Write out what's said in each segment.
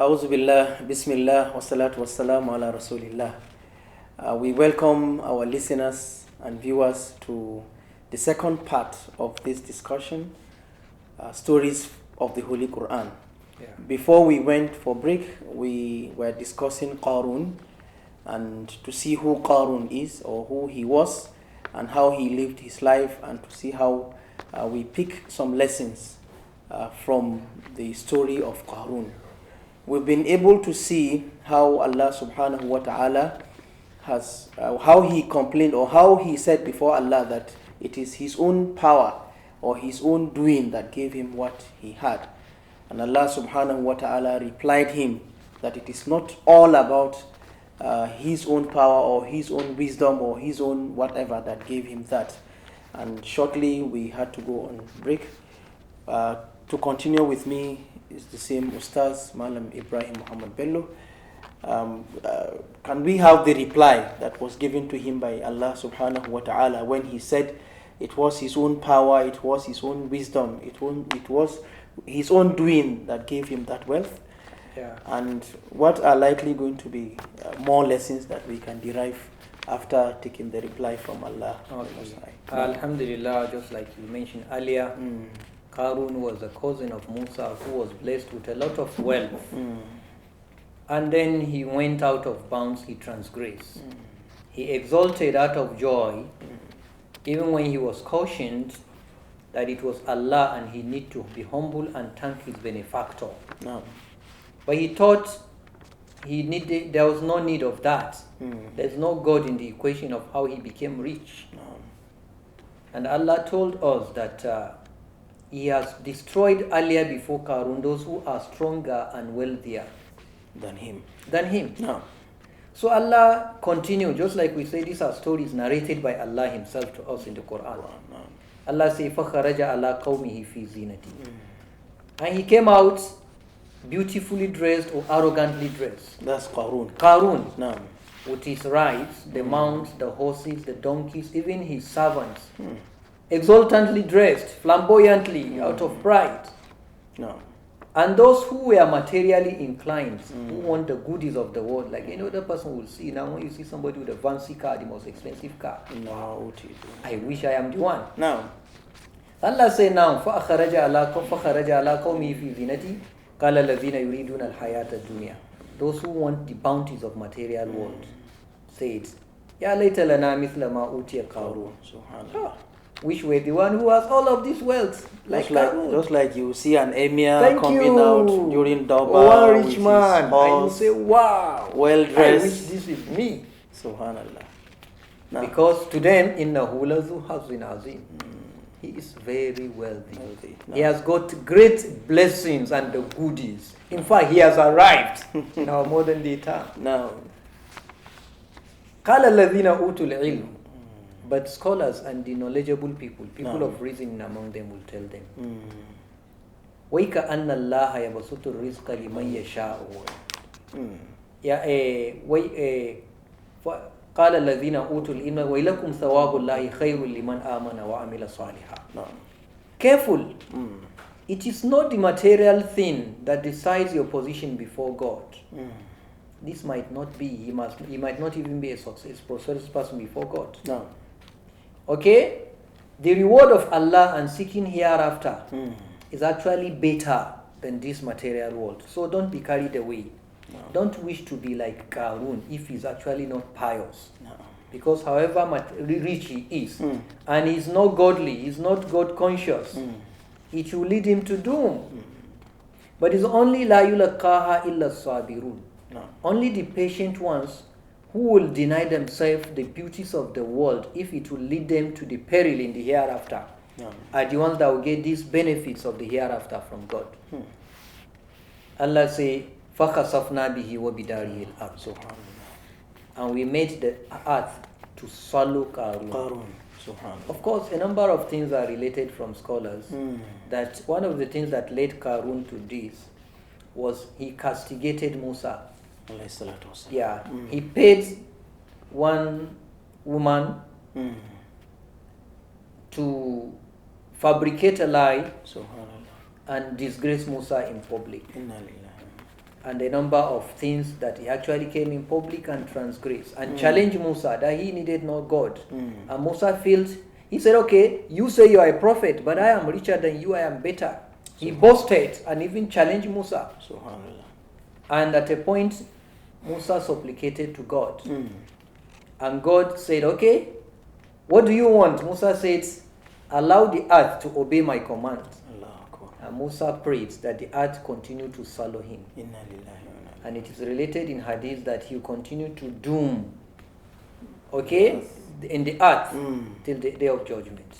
A'udhu billah, bismillah, wassalatu wassalamu ala rasulillah. We welcome our listeners and viewers to the second part of this discussion, stories of the Holy Qur'an. Yeah. Before we went for break, we were discussing Qarun and to see who Qarun is or who he was and how he lived his life, and to see how we pick some lessons from the story of Qarun. We've been able to see how Allah subhanahu wa ta'ala has, how he complained or how he said before Allah that it is his own power or his own doing that gave him what he had. And Allah subhanahu wa ta'ala replied him that it is not all about his own power or his own wisdom or his own whatever that gave him that. And shortly we had to go on break. To continue with me is the same Ustaz Malam Ibrahim Muhammad Bello. Can we have the reply that was given to him by Allah subhanahu wa ta'ala when he said it was his own power, it was his own wisdom, it was his own doing that gave him that wealth? Yeah. And what are likely going to be more lessons that we can derive after taking the reply from Allah? Okay. Alhamdulillah, just like you mentioned earlier, Qarun was a cousin of Musa who was blessed with a lot of wealth. And then he went out of bounds, he transgressed. He exalted out of joy, even when he was cautioned that it was Allah and he need to be humble and thank his benefactor. No. But he thought there was no need of that. There's no God in the equation of how he became rich. No. And Allah told us that he has destroyed earlier before Qarun those who are stronger and wealthier Than him. No. So Allah continued, just like we say, these are stories narrated by Allah himself to us in the Quran. No. Allah says, فَخَرَجَ عَلَىٰ قَوْمِهِ فِي زِينَتِهِ. And he came out beautifully dressed or arrogantly dressed. That's Qarun. Qarun, No. with his rides, the mounts, the horses, the donkeys, even his servants, exultantly dressed, flamboyantly, out of pride. No. And those who were materially inclined, who want the goodies of the world, like any other person will see. Now when you see somebody with a fancy car, the most expensive car, No. I wish I am the one. No. Allah say now, فَأَخَرَجَ عَلَىٰ قَوْمِهِ فِي زِينَتِهِ قَالَ الَّذِينَ يُرِيدُونَ الْحَيَاةَ الدُّنْيَا. Those who want the bounties of material world said, يَا لَيْتَ لَنَا مِثْلَ مَا أُوتِيَ قَارُونَ. Subhanallah. Wish we're the one who has all of this wealth, like Qarun. Just like you see an emir Thank coming you. out during Durbar One with rich his man, and you horse, say, wow, well I wish dressed. this is me. Subhanallah. No. Because to them, إِنَّهُ لَذُو حَظٍّ عَظِيمٍ. He is very wealthy. No. He has got great blessings and the goodies. In fact, he has arrived in our modern day time. No. قَالَ الَّذِينَ أُوتُوا الْعِلْمِ. But scholars and the knowledgeable people of reasoning among them will tell them, وَيْكَأَنَّ اللَّهَ يَبَسُطُ الرِّزْقَ لِمَنْ يَشَاءُ. قال الذين أوتوا العلم ويلكم ثواب الله خير لمن آمن وعمل صالحا. No. Careful. It is not the material thing that decides your position before God. This might not be. He might not even be a prosperous person before God. No. Okay? The reward of Allah and seeking hereafter is actually better than this material world. So don't be carried away. No. Don't wish to be like Qarun if he's actually not pious. No. Because however rich he is, and he's not godly, he's not God conscious, it will lead him to doom. But it's only la yulaqaha illa sabirun. No. Only the patient ones who will deny themselves the beauties of the world if it will lead them to the peril in the hereafter are the ones that will get these benefits of the hereafter from God. Allah say, فَخَسَفْنَا بِهِ وَبِدَارِهِ الْأَرْضِ. And we made the earth to swallow Qarun. Of course, a number of things are related from scholars. That one of the things that led Qarun to this was he castigated Musa. Yeah, he paid one woman to fabricate a lie and disgrace Musa in public. and a number of things that he actually came in public and transgressed and challenged Musa that he needed no God. And Musa felt, he said, okay, you say you are a prophet, but I am richer than you, I am better. He boasted and even challenged Musa. And at a point, Musa supplicated to God. And God said, okay, what do you want? Musa said, allow the earth to obey my command. And Musa prayed that the earth continue to swallow him. And it is related in hadith that he will continue to doom, okay, in the earth till the day of judgment.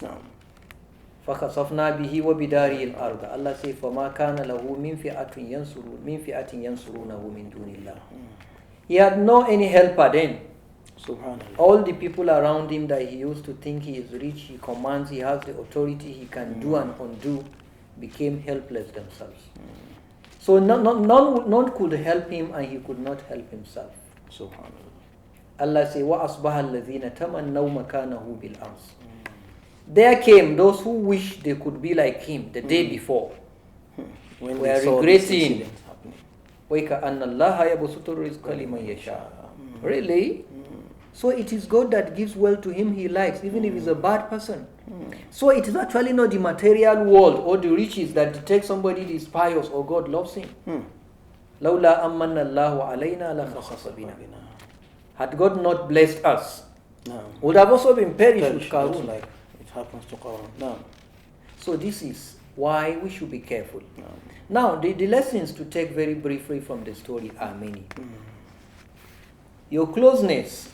فَخَسَفْنَا بِهِ وَبِدَارِهِ الْأَرْضَ Allah says, فَمَا كَانَ لَهُ مِنْ فِئَةٍ يَنْصُرُونَهُ مِنْ دُونِ اللَّهِ. He had no any helper then. All the people around him that he used to think he is rich, he commands, he has the authority, he can do and undo, became helpless themselves. So none could help him and he could not help himself. Allah says, وَأَصْبَحَ الَّذِينَ تَمَنَّوْا مَكَانَهُ بِالْأَمْسِ. There came those who wished they could be like him the day before. When were regretting. وَيْكَأَنَّ اللَّهَ يَبْسُطُ الرِّزْقَ لِمَنْ يَشَاءُ. Really? So it is God that gives wealth to him he likes, even if he's a bad person. So it is actually not the material world or the riches that detect somebody is pious or God loves him. لَوْلَا أَمَّنَّ اللَّهُ عَلَيْنَا لَخَسَفَ بِنَا. Had God not blessed us, would have also been perished with Qarun. Like it happens to Qarun. So this is why we should be careful. Now, the lessons to take very briefly from the story are many. Your closeness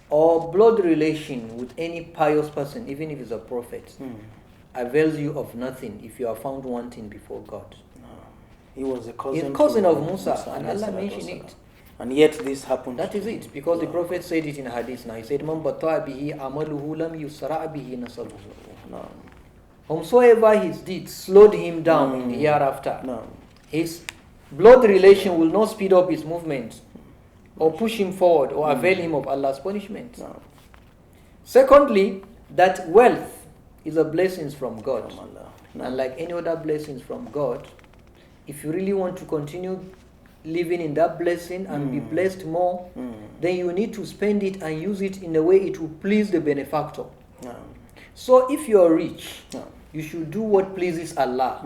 or blood relation with any pious person, even if it's a prophet, avails you of nothing if you are found wanting before God. He was a cousin, He's a cousin of Musa, and Allah mentioned it. And yet this happened. That is it, because the Prophet said it in hadith now. He said, "Man bata'a bihi amaluhu lam yusra' bihi nasabuhu." Whomsoever his deeds slowed him down in the hereafter, his blood relation will not speed up his movement or push him forward or avail him of Allah's punishment. Secondly, that wealth is a blessing from God. And like any other blessings from God, if you really want to continue living in that blessing and be blessed more, then you need to spend it and use it in a way it will please the benefactor. So if you are rich, you should do what pleases Allah.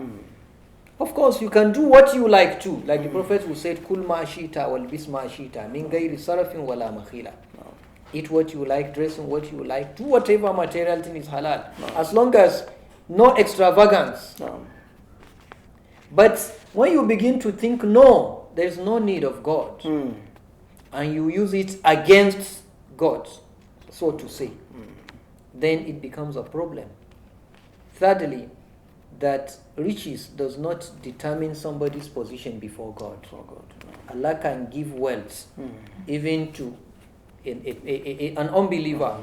Of course, you can do what you like too. Like the Prophet who said, "Kul ma ashita wal bis ma ashita min ghayri sarafin wala makhila." Eat what you like, dress in what you like, do whatever material thing is halal, as long as no extravagance. But when you begin to think, no, there is no need of God, and you use it against God, so to say, then it becomes a problem. Thirdly, that riches does not determine somebody's position before God. Allah can give wealth even to an unbeliever.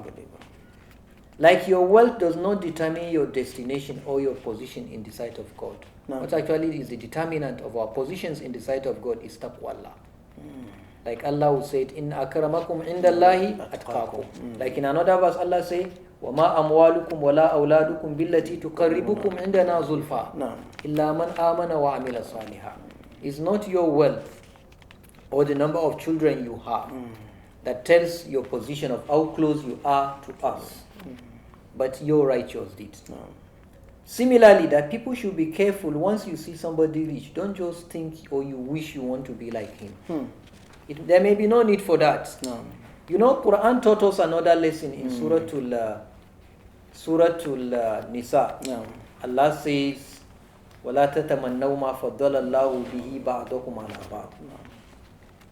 Like your wealth does not determine your destination or your position in the sight of God. What actually is the determinant of our positions in the sight of God is taqwa Allah. Like Allah said, "In akramakum indallahi atqakum." Like in another verse, Allah say, وَمَا أَمْوَالُكُمْ وَلَا أَوْلَادُكُمْ بِالَّتِي تُقَرِّبُكُمْ عِنْدَنَا زُلْفَى إِلَّا مَنْ آمَنَ وَعَمِلَ صَالِحًا. It's not your wealth or the number of children you have that tells your position of how close you are to us, but your righteous deeds. Similarly, that people should be careful once you see somebody rich. Don't just think or you wish you want to be like him. There may be no need for that. You know, Qur'an taught us another lesson in Suratul Nisa. Allah says, وَلَا تَتَمَنَّوْا مَا فَضَّلَ اللَّهُ بِهِ بَعْضَكُمْ عَلَى بَعْضٍ.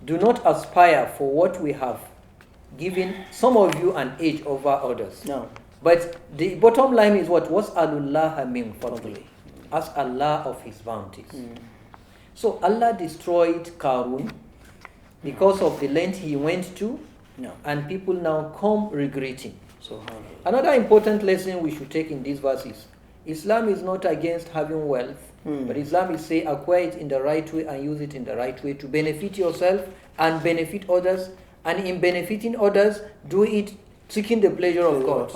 Do not aspire for what we have given some of you an edge over others. But the bottom line is what? وَاسْأَلُوا اللَّهَ مِنْ فَضْلِهِ. Ask Allah of His bounties. So Allah destroyed Qarun because of the length he went to, and people now come regretting. Another important lesson we should take in these verses: Islam is not against having wealth, but Islam is say acquire it in the right way and use it in the right way to benefit yourself and benefit others, and in benefiting others, do it seeking the pleasure of God.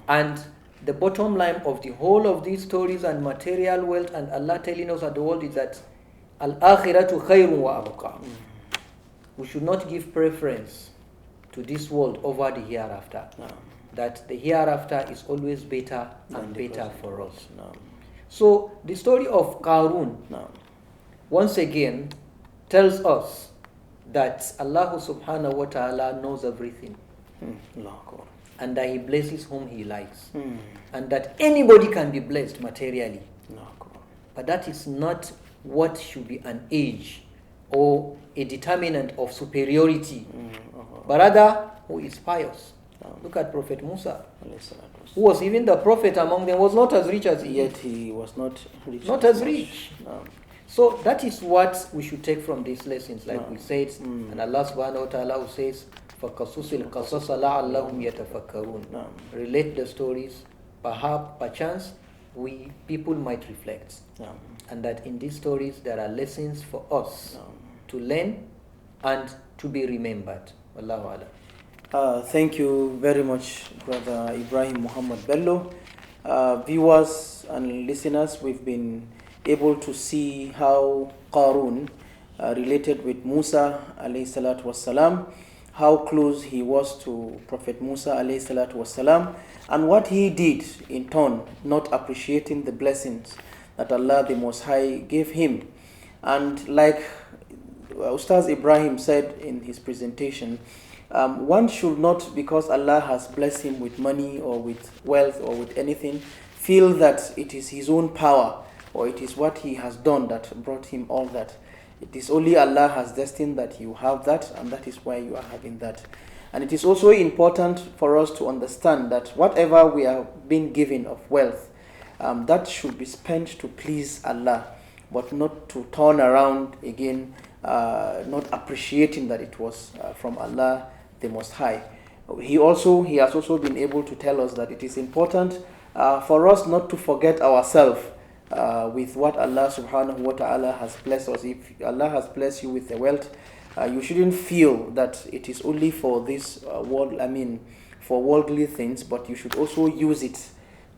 And the bottom line of the whole of these stories and material wealth and Allah telling us at the world is that Al-akhiratu khayrun wa abqa. We should not give preference to this world over the hereafter. That the hereafter is always better and better for us. So the story of Qarun once again tells us that Allah subhanahu wa ta'ala knows everything. And that He blesses whom He likes. And that anybody can be blessed materially. But that is not what should be an age or a determinant of superiority. But rather, who is pious. Look at Prophet Musa, who was even the prophet among them, was not as rich as he. Yet he was not rich. Not as rich. So that is what we should take from these lessons, like we said. And Allah subhanahu wa ta'ala says, فَقَصُصِ الْقَصَصَ لَعَلَّهُمْ يَتَفَكَّرُونَ. Relate the stories, perchance people might reflect. And that in these stories there are lessons for us to learn and to be remembered. Wallahu alam. Thank you very much, Brother Ibrahim Muhammad Bello. Viewers and listeners, we've been able to see how Qarun related with Musa alayhi salatu wassalam, how close he was to Prophet Musa alayhi salatu wassalam, and what he did in turn, not appreciating the blessings that Allah the Most High gave him. And like Ustaz Ibrahim said in his presentation, one should not, because Allah has blessed him with money or with wealth or with anything, feel that it is his own power or it is what he has done that brought him all that. It is only Allah has destined that you have that, and that is why you are having that. And it is also important for us to understand that whatever we are being given of wealth, that should be spent to please Allah, but not to turn around again, not appreciating that it was from Allah the Most High. He has also been able to tell us that it is important for us not to forget ourselves with what Allah subhanahu wa ta'ala has blessed us. If Allah has blessed you with the wealth, you shouldn't feel that it is only for this world, for worldly things, but you should also use it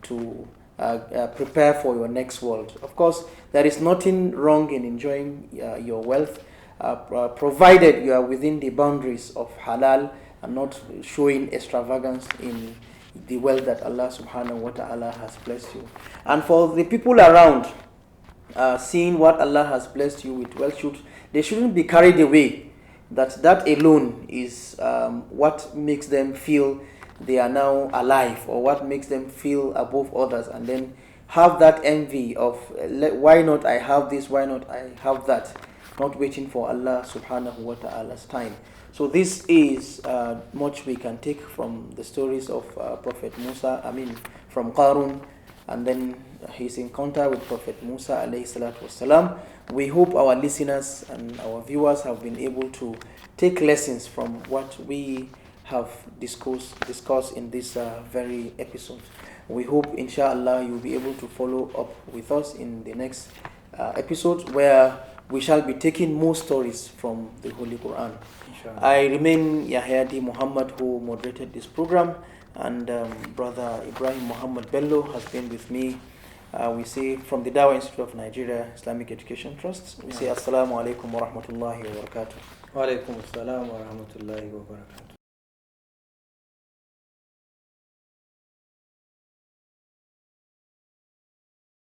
to prepare for your next world. Of course, there is nothing wrong in enjoying your wealth, provided you are within the boundaries of halal and not showing extravagance in the wealth that Allah subhanahu wa ta'ala has blessed you. And for the people around, seeing what Allah has blessed you with wealth, they shouldn't be carried away that alone is what makes them feel they are now alive, or what makes them feel above others, and then have that envy of why not I have this, why not I have that, not waiting for Allah subhanahu wa ta'ala's time. So this is much we can take from the stories of Prophet Musa, from Qarun, and then his encounter with Prophet Musa alayhi salatu wasalam. We hope our listeners and our viewers have been able to take lessons from what we have discussed in this very episode. We hope, inshallah, you'll be able to follow up with us in the next episode, where we shall be taking more stories from the Holy Quran. I remain Yahya Muhammad, who moderated this program, and Brother Ibrahim Muhammad Bello has been with me. We say from the Dawah Institute of Nigeria Islamic Education Trust, we say Assalamu alaikum wa rahmatullahi wa barakatuh. Wa alaikum assalam wa rahmatullahi wa barakatuh.